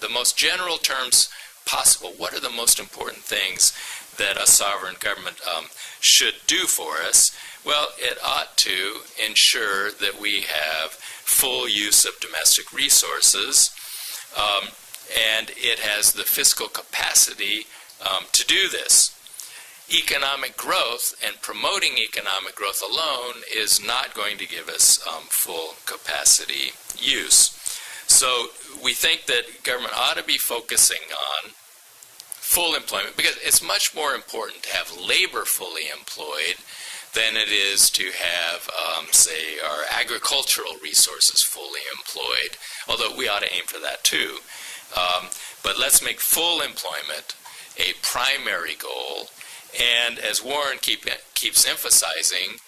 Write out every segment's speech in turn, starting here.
the most general terms possible. What are the most important things that a sovereign government should do for us? Well, it ought to ensure that we have full use of domestic resources, and it has the fiscal capacity to do this. Economic growth and promoting economic growth alone is not going to give us full capacity use. So we think that government ought to be focusing on full employment, because it's much more important to have labor fully employed than it is to have, say, our agricultural resources fully employed, although we ought to aim for that too. But let's make full employment a primary goal, and as Warren keeps emphasizing,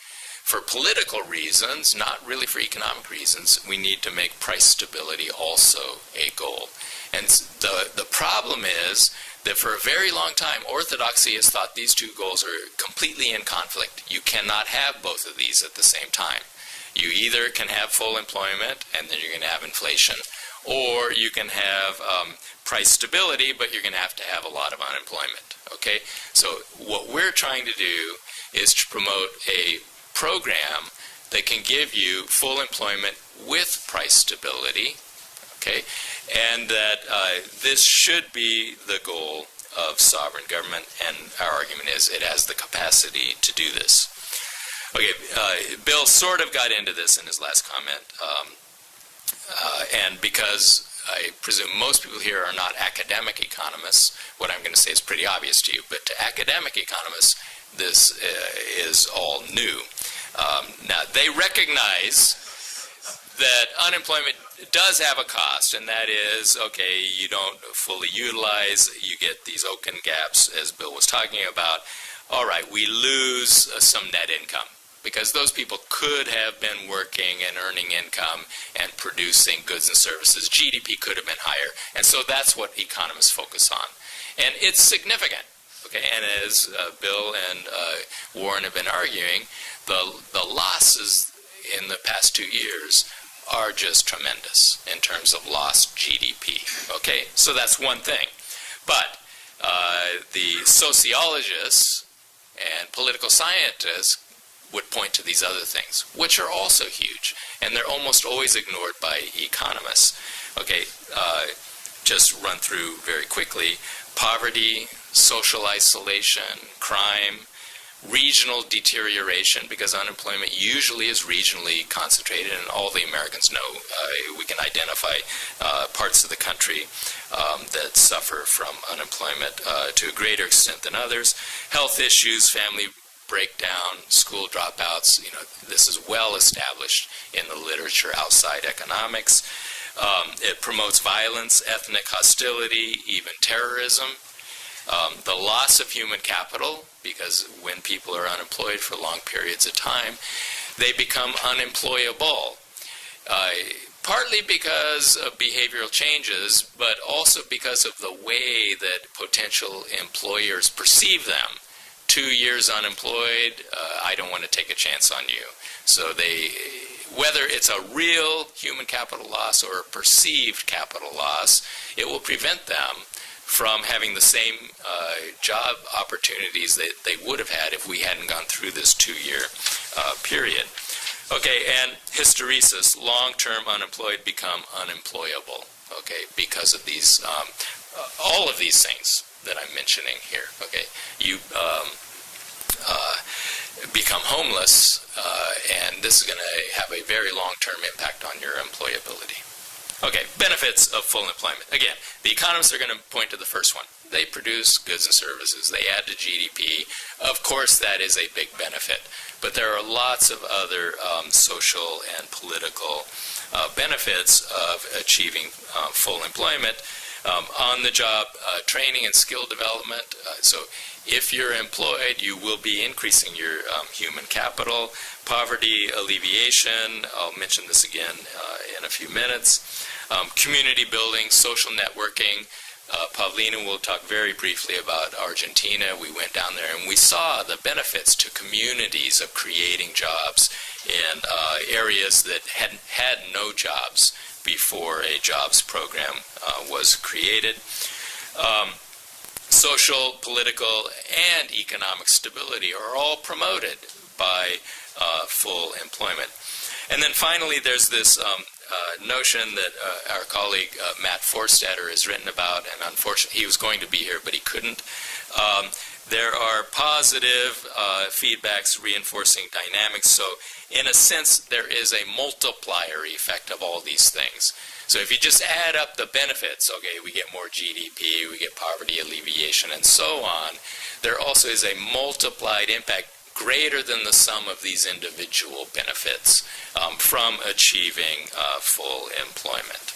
for political reasons, not really for economic reasons, we need to make price stability also a goal. And the problem is that for a very long time, orthodoxy has thought these two goals are completely in conflict. You cannot have both of these at the same time. You either can have full employment, and then you're going to have inflation, or you can have price stability, but you're going to have a lot of unemployment. Okay? So what we're trying to do is to promote a program that can give you full employment with price stability, okay, and that this should be the goal of sovereign government, and our argument is it has the capacity to do this. Okay, Bill sort of got into this in his last comment, and because I presume most people here are not academic economists, what I'm going to say is pretty obvious to you, but to academic economists, this is all new. Now, they recognize that unemployment does have a cost, and that is, okay, you don't fully utilize, you get these open gaps, as Bill was talking about. All right, we lose some net income, because those people could have been working and earning income and producing goods and services. GDP could have been higher, and so that's what economists focus on. And it's significant. Okay, and as Bill and Warren have been arguing, the losses in the past 2 years are just tremendous in terms of lost GDP. Okay, so that's one thing. But the sociologists and political scientists would point to these other things, which are also huge, and they're almost always ignored by economists. Okay, just run through very quickly. Poverty, social isolation, crime, regional deterioration, because unemployment usually is regionally concentrated, and all the Americans know we can identify parts of the country that suffer from unemployment to a greater extent than others. Health issues, family breakdown, school dropouts, this is well established in the literature outside economics. It promotes violence, ethnic hostility, even terrorism. The loss of human capital, because when people are unemployed for long periods of time, they become unemployable. Partly because of behavioral changes, but also because of the way that potential employers perceive them. 2 years unemployed, I don't want to take a chance on you. So whether it's a real human capital loss or a perceived capital loss, it will prevent them from having the same job opportunities that they would have had if we hadn't gone through this 2-year period. Okay, and hysteresis, long-term unemployed become unemployable, okay, because of these, all of these things that I'm mentioning here, okay. You become homeless, and this is going to have a very long-term impact on your employability. Okay, benefits of full employment. Again, the economists are going to point to the first one. They produce goods and services. They add to GDP. Of course, that is a big benefit. But there are lots of other social and political benefits of achieving full employment. On-the-job training and skill development. So if you're employed, you will be increasing your human capital. Poverty alleviation, I'll mention this again in a few minutes. Community building, social networking. Pavlina will talk very briefly about Argentina. We went down there and we saw the benefits to communities of creating jobs in areas that had no jobs before a jobs program was created. Social, political, and economic stability are all promoted by full employment. And then finally, there's this notion that our colleague Matt Forstater has written about, and unfortunately he was going to be here, but he couldn't. There are positive feedbacks reinforcing dynamics, so in a sense there is a multiplier effect of all these things. So if you just add up the benefits, okay, we get more GDP, we get poverty alleviation, and so on, there also is a multiplied impact greater than the sum of these individual benefits from achieving full employment.